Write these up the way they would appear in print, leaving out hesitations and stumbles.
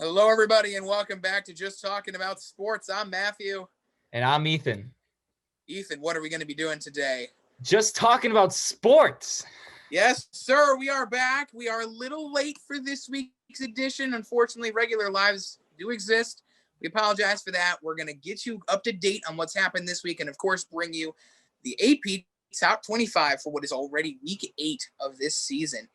Hello, everybody, and welcome back to Just Talking About Sports. I'm Matthew. And I'm Ethan. Ethan, what are we going to be doing today? Just talking about sports. Yes, sir, we are back. We are a little late for this week's edition. Unfortunately, regular lives do exist. We apologize for that. We're going to get you up to date on what's happened this week and, of course, bring you the AP Top 25 for what is already week 8 of this season.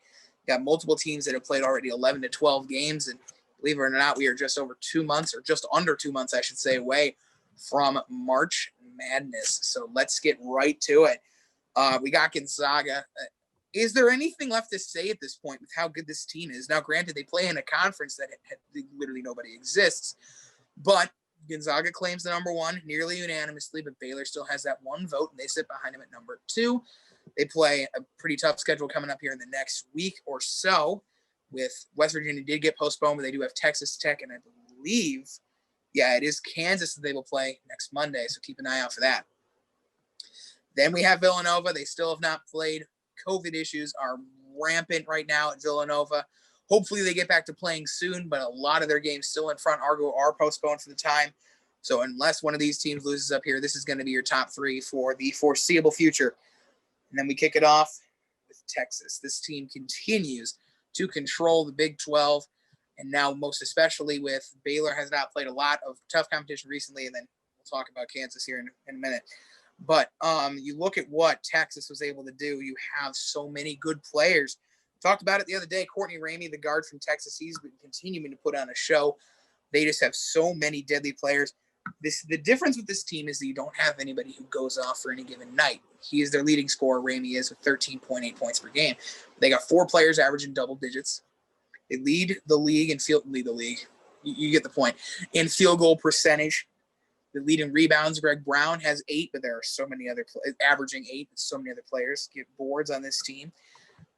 We got multiple teams that have played already 11 to 12 games, and believe it or not, we are just over 2 months, or just under 2 months, I should say, away from March Madness. So let's get right to it. We got Gonzaga. Is there anything left to say at this point with how good this team is? Now, granted, they play in a conference that literally nobody exists, but Gonzaga claims the number one nearly unanimously, but Baylor still has that one vote, and they sit behind him at number 2. They play a pretty tough schedule coming up here in the next week or so. With West Virginia did get postponed, but they do have Texas Tech, and I believe, it is Kansas that they will play next Monday, so keep an eye out for that. Then we have Villanova. They still have not played. COVID issues are rampant right now at Villanova. Hopefully they get back to playing soon, but a lot of their games still in front are postponed for the time. So unless one of these teams loses up here, this is going to be your top 3 for the foreseeable future. And then we kick it off with Texas. This team continues to control the Big 12, and now most especially with Baylor has not played a lot of tough competition recently, and then we'll talk about Kansas here in a minute. But you look at what Texas was able to do. You have so many good players. Talked about it the other day. Courtney Ramey, the guard from Texas, he's been continuing to put on a show. They just have so many deadly players. The difference with this team is that you don't have anybody who goes off for any given night. He is their leading scorer, Ramey is, with 13.8 points per game. They got 4 players averaging double digits. They lead the league in You get the point. In field goal percentage. The lead in rebounds, Greg Brown has 8, but there are so many other averaging 8, but so many other players get boards on this team.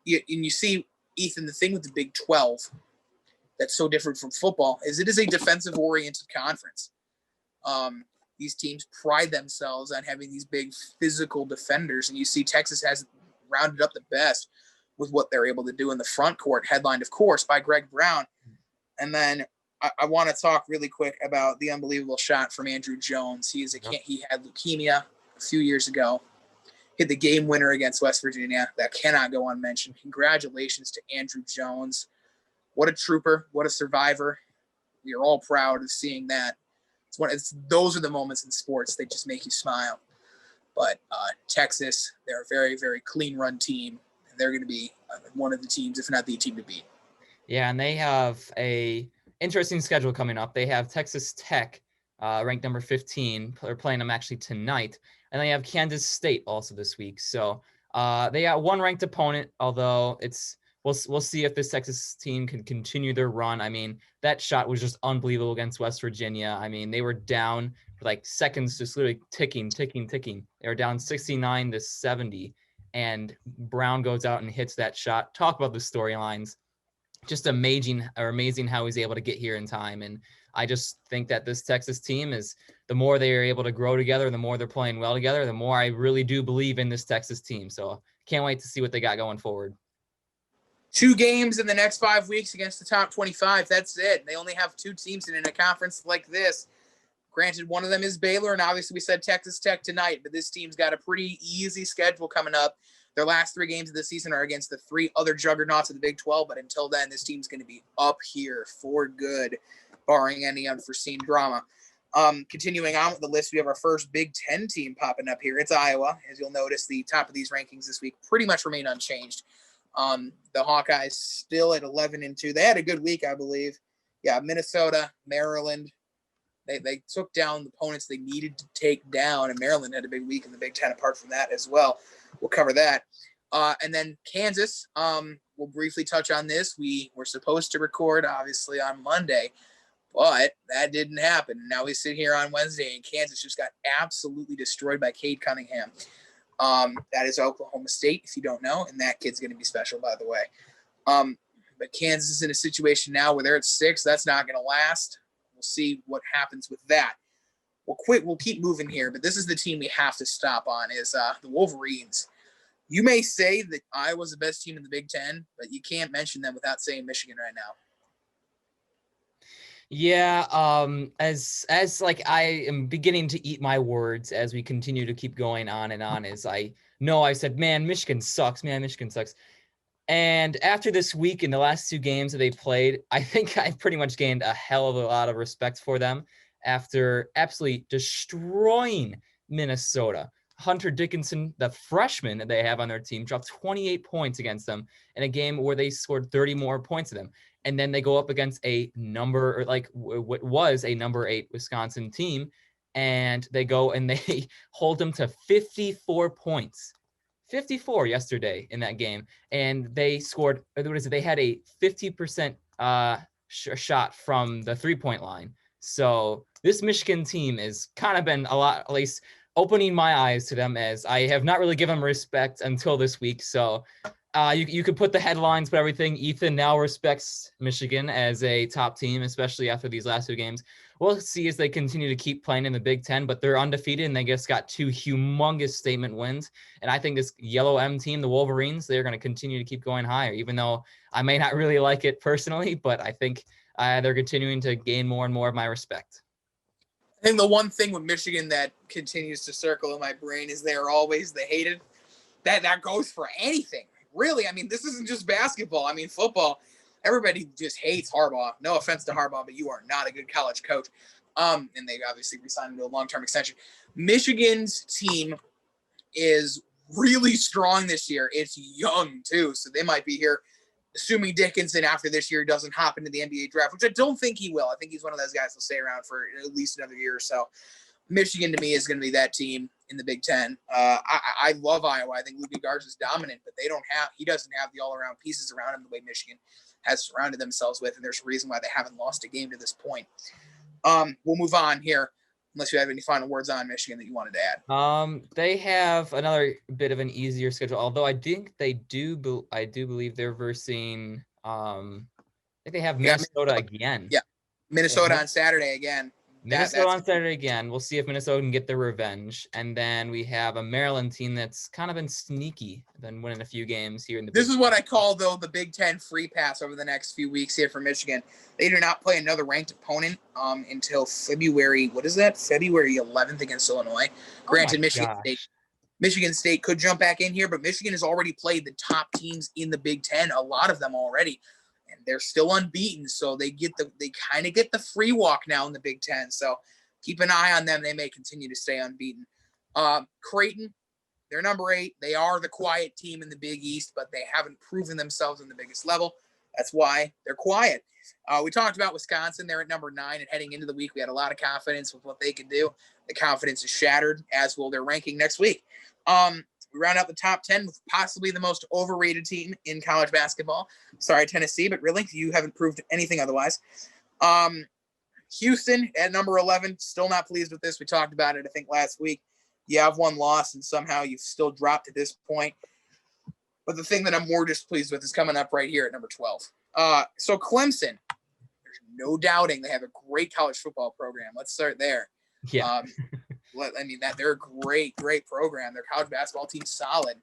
And you see, Ethan, the thing with the Big 12 that's so different from football is it is a defensive-oriented conference. These teams pride themselves on having these big physical defenders, and you see Texas has rounded up the best with what they're able to do in the front court, headlined, of course, by Greg Brown. And then I want to talk really quick about the unbelievable shot from Andrew Jones. He had leukemia a few years ago, hit the game winner against West Virginia. That cannot go unmentioned. Congratulations to Andrew Jones. What a trooper. What a survivor. We are all proud of seeing that. Those are the moments in sports that just make you smile. But Texas, they're a very, very clean run team. And they're going to be one of the teams, if not the team to beat. Yeah, and they have a interesting schedule coming up. They have Texas Tech, ranked number 15. They're playing them actually tonight. And they have Kansas State also this week. So they got one ranked opponent, although we'll see if this Texas team can continue their run. I mean, that shot was just unbelievable against West Virginia. I mean, they were down for like seconds, just literally ticking. They were down 69-70, and Brown goes out and hits that shot. Talk about the storylines. Just amazing how he's able to get here in time. And I just think that this Texas team is, the more they are able to grow together, the more they're playing well together, the more I really do believe in this Texas team. So can't wait to see what they got going forward. 2 games in the next 5 weeks against the top 25. That's it. They only have 2 teams in a conference like this. Granted, one of them is Baylor, and obviously we said Texas Tech tonight, but this team's got a pretty easy schedule coming up. Their last 3 games of the season are against the 3 other juggernauts of the Big 12, but until then, this team's going to be up here for good, barring any unforeseen drama. Continuing on with the list, we have our first Big 10 team popping up here. It's Iowa. As you'll notice, the top of these rankings this week pretty much remain unchanged. The Hawkeyes still at 11-2. They had a good week, I believe. Yeah, Minnesota, Maryland. They took down the opponents they needed to take down, and Maryland had a big week in the Big 10 apart from that as well. We'll cover that. And then Kansas, we'll briefly touch on this. We were supposed to record, obviously, on Monday, but that didn't happen. Now we sit here on Wednesday, and Kansas just got absolutely destroyed by Cade Cunningham. That is Oklahoma State, if you don't know, and that kid's going to be special, by the way. But Kansas is in a situation now where they're at 6. That's not going to last. We'll see what happens with that. We'll keep moving here, but this is the team we have to stop on, is the Wolverines. You may say that Iowa's the best team in the Big Ten, but you can't mention them without saying Michigan right now. Yeah, as like I am beginning to eat my words as we continue to keep going on and on, as I know I said, man, Michigan sucks. Man, Michigan sucks. And after this week in the last 2 games that they played, I think I pretty much gained a hell of a lot of respect for them after absolutely destroying Minnesota. Hunter Dickinson, the freshman that they have on their team, dropped 28 points against them in a game where they scored 30 more points than them. And then they go up against a what was a number 8 Wisconsin team, and they go and they hold them to 54 points. 54 yesterday in that game, and they scored. What is it? They had a 50% shot from the 3-point line. So this Michigan team has kind of been a lot, at least opening my eyes to them, as I have not really given them respect until this week. So you could put the headlines, but everything. Ethan now respects Michigan as a top team, especially after these last 2 games. We'll see as they continue to keep playing in the Big Ten, but they're undefeated, and they just got 2 humongous statement wins. And I think this Yellow M team, the Wolverines, they're going to continue to keep going higher, even though I may not really like it personally, but I think they're continuing to gain more and more of my respect. I think the one thing with Michigan that continues to circle in my brain is they're always the hated. That goes for anything, really. I mean, this isn't just basketball. I mean, football. Everybody just hates Harbaugh. No offense to Harbaugh, but you are not a good college coach. And they obviously re-signed him to a long-term extension. Michigan's team is really strong this year. It's young, too, so they might be here, assuming Dickinson after this year doesn't hop into the NBA draft, which I don't think he will. I think he's one of those guys that'll stay around for at least another year or so. Michigan, to me, is going to be that team in the Big Ten. I love Iowa. I think Luka Garza's dominant, but he doesn't have the all-around pieces around him the way Michigan has surrounded themselves with, and there's a reason why they haven't lost a game to this point. We'll move on here, unless you have any final words on Michigan that you wanted to add. They have another bit of an easier schedule, although I think I do believe they're versing. I think they have Minnesota again. Yeah, Minnesota on Saturday again. Minnesota on Saturday again. We'll see if Minnesota can get their revenge. And then we have a Maryland team that's kind of been sneaky, been winning a few games here in the Big Ten. This is what I call, though, the Big Ten free pass over the next few weeks here for Michigan. They do not play another ranked opponent until February. What is that? February 11th against Illinois. Granted, Michigan State could jump back in here, but Michigan has already played the top teams in the Big Ten, a lot of them already. And they're still unbeaten, so they kind of get the free walk now in the Big Ten. So keep an eye on them. They may continue to stay unbeaten. Creighton, they're number 8. They are the quiet team in the Big East, but they haven't proven themselves on the biggest level. That's why they're quiet. We talked about Wisconsin. They're at number 9, and heading into the week, we had a lot of confidence with what they could do. The confidence is shattered, as will their ranking next week. We round out the top 10 with possibly the most overrated team in college basketball. Sorry, Tennessee, but really, you haven't proved anything otherwise. Houston at number 11, still not pleased with this. We talked about it, I think, last week. You have one loss, and somehow you've still dropped to this point. But the thing that I'm more displeased with is coming up right here at number 12. So Clemson, there's no doubting they have a great college football program. Let's start there. Yeah. I mean, they're a great program. Their college basketball team's solid.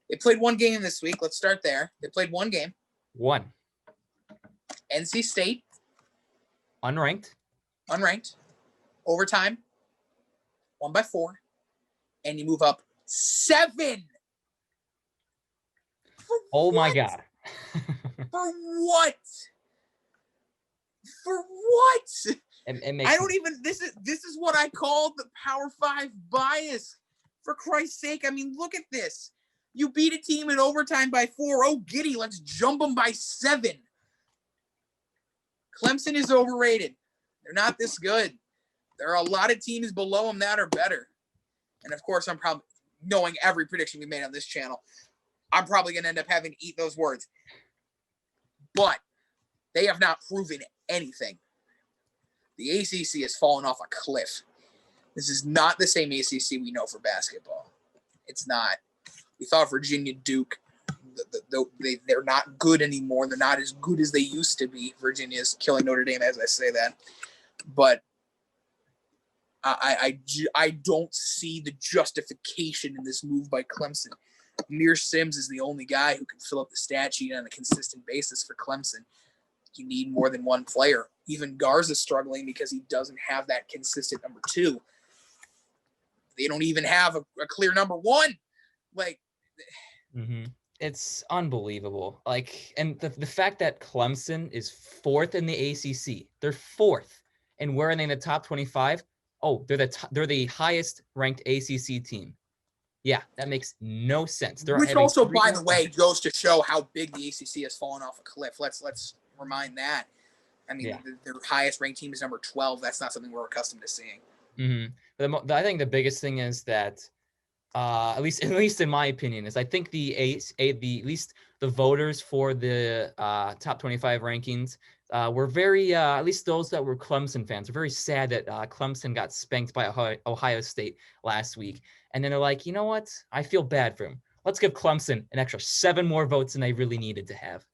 They played one game this week. Let's start there. They played one game. One. NC State. Unranked. Overtime. 1-4. And you move up 7. Oh my God. For what? I don't even. This is what I call the Power 5 bias. For Christ's sake, I mean, look at this. You beat a team in overtime by 4. Oh, giddy, let's jump them by 7. Clemson is overrated. They're not this good. There are a lot of teams below them that are better. And of course, I'm probably, knowing every prediction we made on this channel, I'm probably going to end up having to eat those words. But they have not proven anything. The ACC has fallen off a cliff. This is not the same ACC we know for basketball. It's not. We thought Virginia, Duke, they're not good anymore. They're not as good as they used to be. Virginia's killing Notre Dame as I say that. But I don't see the justification in this move by Clemson. Amir Sims is the only guy who can fill up the stat sheet on a consistent basis for Clemson. you need more than one player. Even Garza's struggling because he doesn't have that consistent number 2. They don't even have a clear number 1. Like, It's unbelievable. Like, and the fact that Clemson is 4th in the ACC, they're 4th, and where are they in the top 25? Oh, they're the highest ranked ACC team. Yeah, that makes no sense. Which also, by the way, goes to show how big the ACC has fallen off a cliff. Let's remind that. I mean, their highest ranked team is number 12. That's not something we're accustomed to seeing. But I think the biggest thing is that, at least in my opinion, is I think at least the voters for the top 25 rankings were very, at least those that were Clemson fans, were very sad that Clemson got spanked by Ohio State last week. And then they're like, you know what? I feel bad for him. Let's give Clemson an extra 7 more votes than they really needed to have.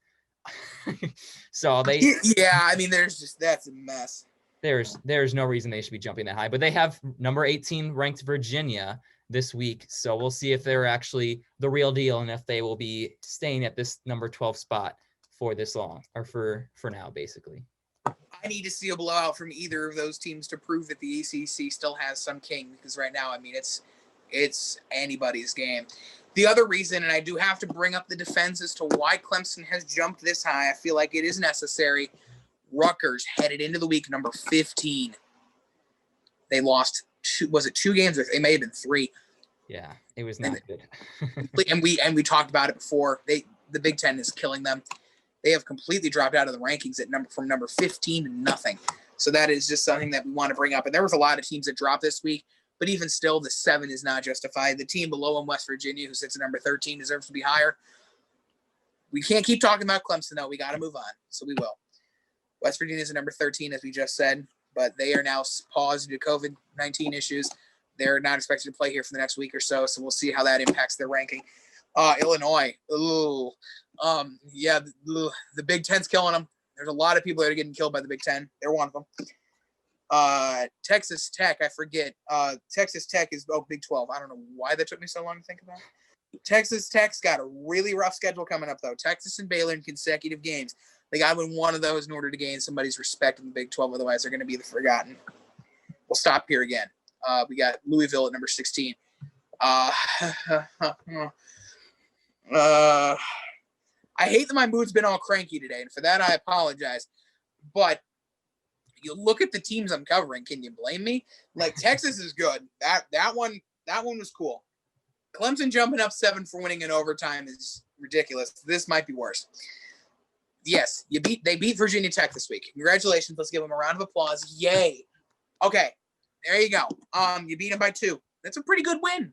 So I mean, that's a mess. There's no reason they should be jumping that high, but they have number 18 ranked Virginia this week. So we'll see if they're actually the real deal and if they will be staying at this number 12 spot for this long, or for now, basically. I need to see a blowout from either of those teams to prove that the ACC still has some king, because right now, I mean, it's anybody's game. The other reason, and I do have to bring up the defense as to why Clemson has jumped this high, I feel like it is necessary. Rutgers headed into the week number 15. They lost 2 games? It may have been 3. Yeah, it was not good. and we talked about it before. The Big Ten is killing them. They have completely dropped out of the rankings from number 15 to nothing. So that is just something that we want to bring up. And there was a lot of teams that dropped this week, but even still, the 7 is not justified. The team below them, West Virginia, who sits at number 13, deserves to be higher. We can't keep talking about Clemson, though. We got to move on. So we will. West Virginia is at number 13, as we just said, but they are now paused due to COVID-19 issues. They're not expected to play here for the next week or so, so we'll see how that impacts their ranking. Illinois, the Big Ten's killing them. There's a lot of people that are getting killed by the Big Ten. They're one of them. Texas Tech, I forget. Texas Tech is Big 12. I don't know why that took me so long to think about. Texas Tech's got a really rough schedule coming up, though. Texas and Baylor in consecutive games. They got to win one of those in order to gain somebody's respect in the Big 12. Otherwise, they're going to be the forgotten. We'll stop here again. We got Louisville at number 16. I hate that my mood's been all cranky today, and for that I apologize. But you look at the teams I'm covering. Can you blame me? Like, Texas is good. That one was cool. Clemson jumping up 7 for winning in overtime is ridiculous. This might be worse. Yes, they beat Virginia Tech this week. Congratulations. Let's give them a round of applause. Yay. Okay, there you go. You beat them by 2. That's a pretty good win.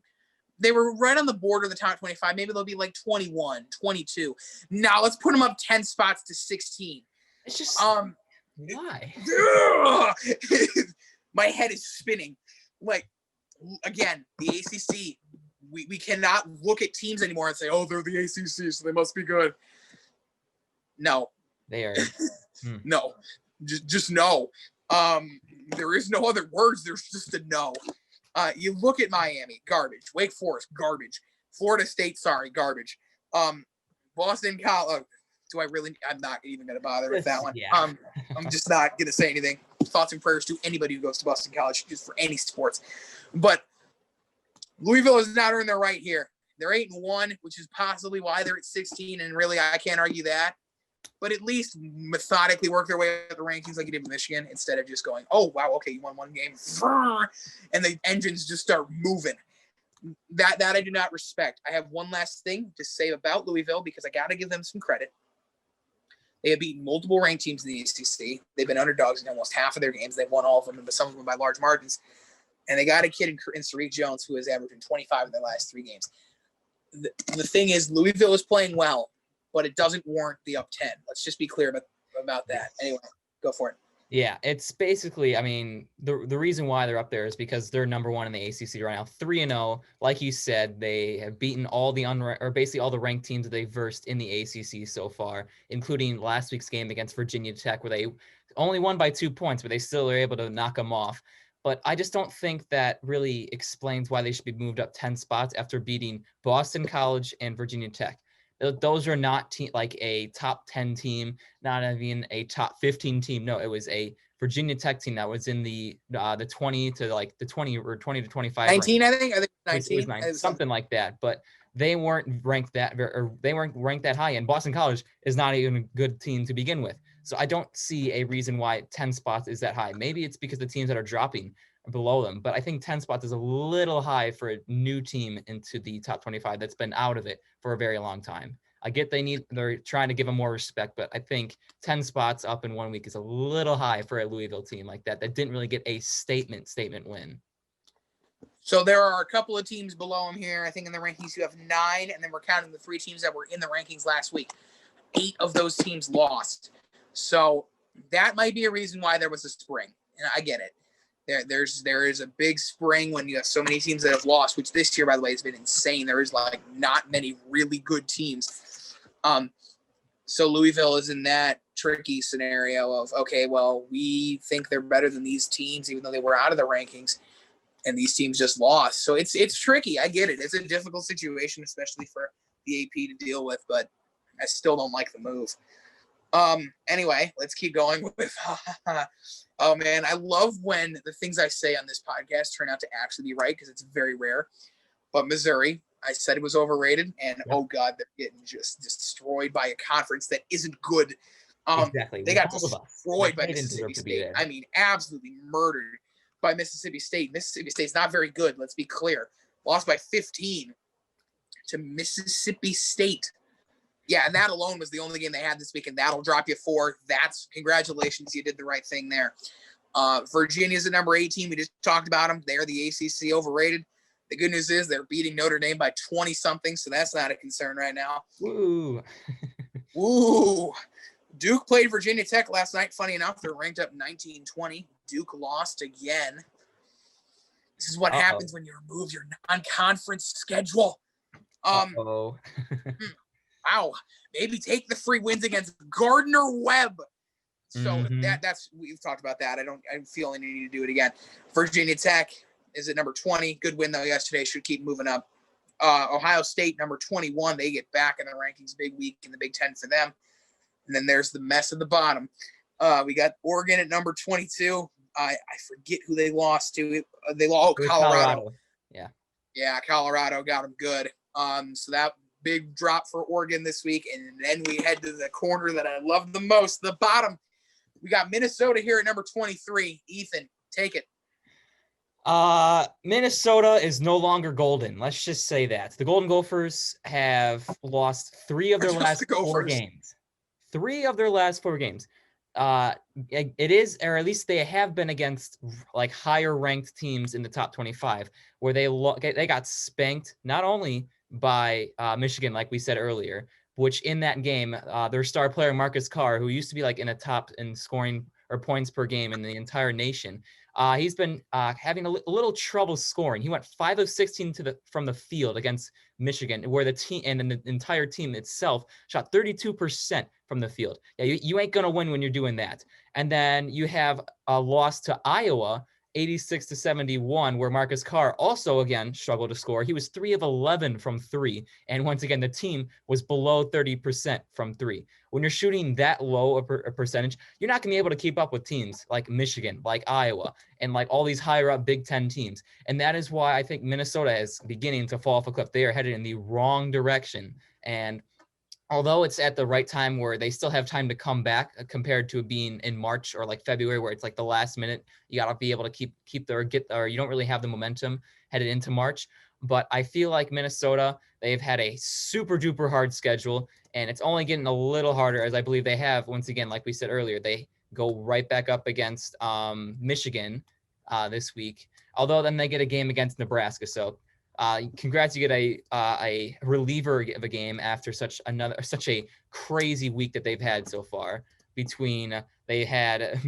They were right on the border of the top 25. Maybe they'll be like 21, 22. Now let's put them up 10 spots to 16. It's just why? My head is spinning. Like, again, the ACC. We cannot look at teams anymore and say, oh, they're the ACC, so they must be good. No. They are. No. Just no. There is no other words. There's just a no. You look at Miami, garbage. Wake Forest, garbage. Florida State, sorry, garbage. Boston College. I'm not even going to bother with that one. Yeah. I'm just not going to say anything. Thoughts and prayers to anybody who goes to Boston College, just for any sports. But Louisville has not earned their right here. They're 8-1, which is possibly why they're at 16, and really I can't argue that. But at least methodically work their way up the rankings like you did with Michigan, instead of just going, oh, wow, okay, you won one game, and the engines just start moving. That I do not respect. I have one last thing to say about Louisville, because I got to give them some credit. They have beaten multiple ranked teams in the ACC. They've been underdogs in almost half of their games. They've won all of them, but some of them by large margins. And they got a kid in Sariq Jones who has averaged 25 in their last 3 games. The thing is, Louisville is playing well, but it doesn't warrant the up 10. Let's just be clear about that. Anyway, go for it. Yeah, it's basically, I mean, the reason why they're up there is because they're number 1 in the ACC right now, 3-0. Like you said, they have beaten all the basically all the ranked teams that they've versed in the ACC so far, including last week's game against Virginia Tech, where they only won by 2 points, but they still are able to knock them off. But I just don't think that really explains why they should be moved up 10 spots after beating Boston College and Virginia Tech. Those are not like a top 10 team, not even a top 15 team. No, it was a Virginia Tech team that was in the 20 to like the 20 or 20 to 25 19, range. I think It was 19. nine, something like that. But they weren't ranked that high. And Boston College is not even a good team to begin with. So I don't see a reason why 10 spots is that high. Maybe it's because the teams that are dropping below them, but I think 10 spots is a little high for a new team into the top 25 that's been out of it for a very long time. I get they're trying to give them more respect, but I think 10 spots up in 1 week is a little high for a Louisville team like that didn't really get a statement win. So there are a couple of teams below them here. I think in the rankings you have 9, and then we're counting the 3 teams that were in the rankings last week. 8 of those teams lost. So that might be a reason why there was a spring. And I get it. There is a big spring when you have so many teams that have lost, which this year, by the way, has been insane. There is like not many really good teams. So Louisville is in that tricky scenario of, okay, well, we think they're better than these teams, even though they were out of the rankings, and these teams just lost. So it's tricky. I get it. It's a difficult situation, especially for the AP to deal with, but I still don't like the move. Anyway, let's keep going with, oh man, I love when the things I say on this podcast turn out to actually be right, because it's very rare. But Missouri, I said it was overrated, and yep. Oh God, they're getting just destroyed by a conference that isn't good. Exactly. They got destroyed by Mississippi State. I mean, absolutely murdered by Mississippi State. Mississippi State's not very good, let's be clear. Lost by 15 to Mississippi State. Yeah, and that alone was the only game they had this week, and that'll drop you 4. That's congratulations, you did the right thing there. Virginia's the number 18. We just talked about them. They're the ACC overrated. The good news is they're beating Notre Dame by 20-something, so that's not a concern right now. Woo. Woo. Duke played Virginia Tech last night. Funny enough, they're ranked up 19-20. Duke lost again. This is what happens when you remove your non-conference schedule. Wow, maybe take the free wins against Gardner-Webb. So that's we've talked about that. I feel any need to do it again. Virginia Tech is at number 20. Good win though yesterday. Should keep moving up. Ohio State number 21. They get back in the rankings. Big week in the Big Ten for them. And then there's the mess at the bottom. We got Oregon at number 22. I forget who they lost to. They lost Colorado. Yeah, Colorado got them good. So that big drop for Oregon this week. And then we head to the corner that I love the most, the bottom. We got Minnesota here at number 23. Ethan, take it. Minnesota is no longer golden. Let's just say that. The Golden Gophers have lost 3 of their last 4 games. 3 of their last 4 games. It is, or at least they have been against like higher ranked teams in the top 25, where they got spanked not only by Michigan, like we said earlier, which in that game, their star player Marcus Carr, who used to be like in a top in scoring or points per game in the entire nation, he's been having a little trouble scoring. He went 5 of 16 from the field against Michigan, where the team and the entire team itself shot 32% from the field. Yeah, you ain't gonna win when you're doing that. And then you have a loss to Iowa, 86-71, where Marcus Carr also again struggled to score. He was 3 of 11 from 3, and once again the team was below 30% from 3. When you're shooting that low a percentage, you're not going to be able to keep up with teams like Michigan, like Iowa, and like all these higher up Big Ten teams. And that is why I think Minnesota is beginning to fall off a cliff. They are headed in the wrong direction. And although it's at the right time where they still have time to come back compared to being in March or like February, where it's like the last minute, you got to be able to keep you don't really have the momentum headed into March. But I feel like Minnesota, they've had a super duper hard schedule, and it's only getting a little harder, as I believe they have, once again, like we said earlier, they go right back up against Michigan this week, although then they get a game against Nebraska. So congrats, you get a reliever of a game after such a crazy week that they've had so far. Between they had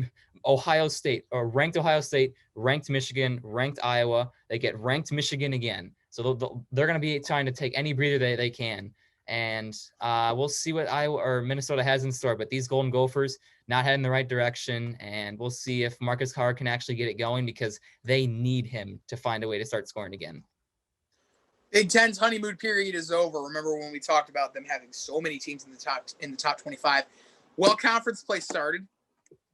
Ohio State, or ranked Ohio State, ranked Michigan, ranked Iowa. They get ranked Michigan again. So they're going to be trying to take any breather they can. And we'll see what Iowa or Minnesota has in store. But these Golden Gophers not heading in the right direction. And we'll see if Marcus Carr can actually get it going, because they need him to find a way to start scoring again. Big Ten's honeymoon period is over. Remember when we talked about them having so many teams in the top 25? Well, conference play started,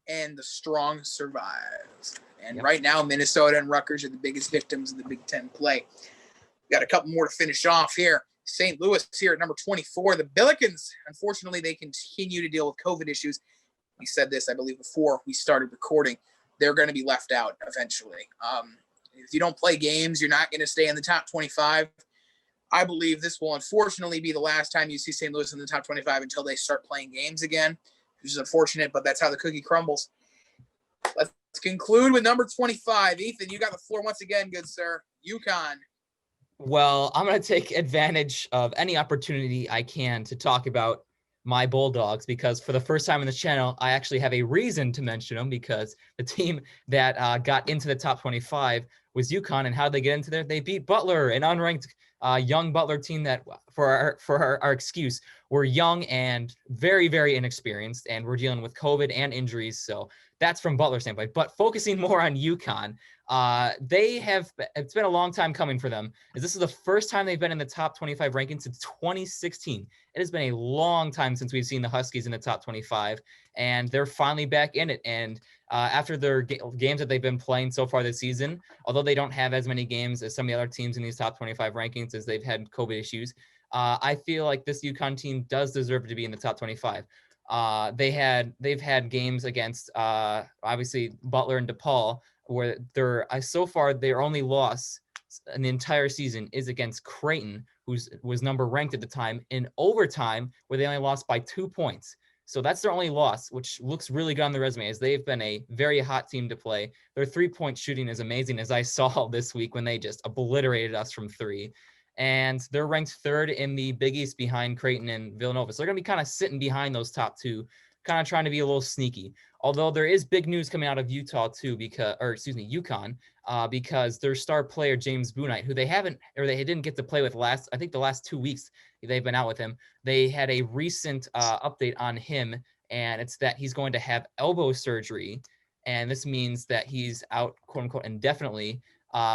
and the strong survives. And Yep. right now, Minnesota and Rutgers are the biggest victims of the Big Ten play. We got a couple more to finish off here. St. Louis here at number 24. The Billikens, unfortunately, they continue to deal with COVID issues. We said this, I believe, before we started recording. They're going to be left out eventually. If you don't play games, you're not going to stay in the top 25. I believe this will unfortunately be the last time you see St. Louis in the top 25 until they start playing games again, which is unfortunate, but that's how the cookie crumbles. Let's conclude with number 25. Ethan, you got the floor once again, good sir. UConn. Well, I'm going to take advantage of any opportunity I can to talk about my Bulldogs, because for the first time in this channel, I actually have a reason to mention them, because the team that got into the top 25 was UConn. And how did they get into there? They beat Butler, an unranked young Butler team that, for our excuse, were young and very, very inexperienced, and we're dealing with COVID and injuries. So that's from Butler's standpoint. But focusing more on UConn, it's been a long time coming for them, as this is the first time they've been in the top 25 rankings since 2016. It has been a long time since we've seen the Huskies in the top 25, and they're finally back in it. And after their games that they've been playing so far this season, although they don't have as many games as some of the other teams in these top 25 rankings, as they've had COVID issues, I feel like this UConn team does deserve to be in the top 25. They've had games against obviously Butler and DePaul, where so far their only loss in the entire season is against Creighton, who was number ranked at the time, in overtime, where they only lost by 2 points. So that's their only loss, which looks really good on the resume, as they've been a very hot team to play. Their 3-point shooting is amazing, as I saw this week when they just obliterated us from 3. And they're ranked 3rd in the Big East behind Creighton and Villanova. So they're going to be kind of sitting behind those top two, kind of trying to be a little sneaky. Although there is big news coming out of UConn, because their star player, James Bouknight, who they didn't get to play with I think the last 2 weeks they've been out with him. They had a recent update on him, and it's that he's going to have elbow surgery. And this means that he's out, quote unquote, indefinitely,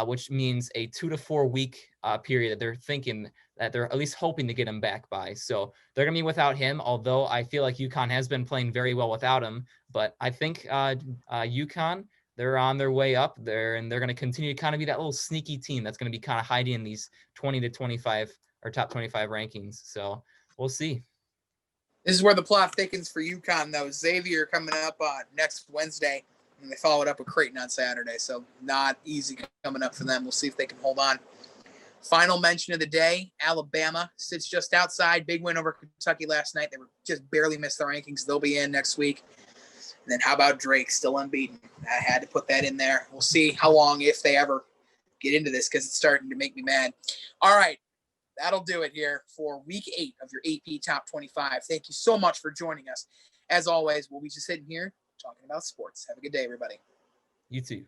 which means a 2 to 4 week period that they're thinking that they're at least hoping to get him back by. So they're going to be without him, although I feel like UConn has been playing very well without him. But I think UConn, they're on their way up there, and they're going to continue to kind of be that little sneaky team that's going to be kind of hiding in these 20 to 25 or top 25 rankings. So we'll see. This is where the plot thickens for UConn, though. Xavier coming up next Wednesday, and they followed up with Creighton on Saturday. So not easy coming up for them. We'll see if they can hold on. Final mention of the day, Alabama sits just outside. Big win over Kentucky last night. They were just barely missed the rankings. They'll be in next week. And then how about Drake, still unbeaten? I had to put that in there. We'll see how long, if they ever get into this, because it's starting to make me mad. All right, that'll do it here for week 8 of your AP Top 25. Thank you so much for joining us. As always, we'll be just sitting here talking about sports. Have a good day, everybody. You too.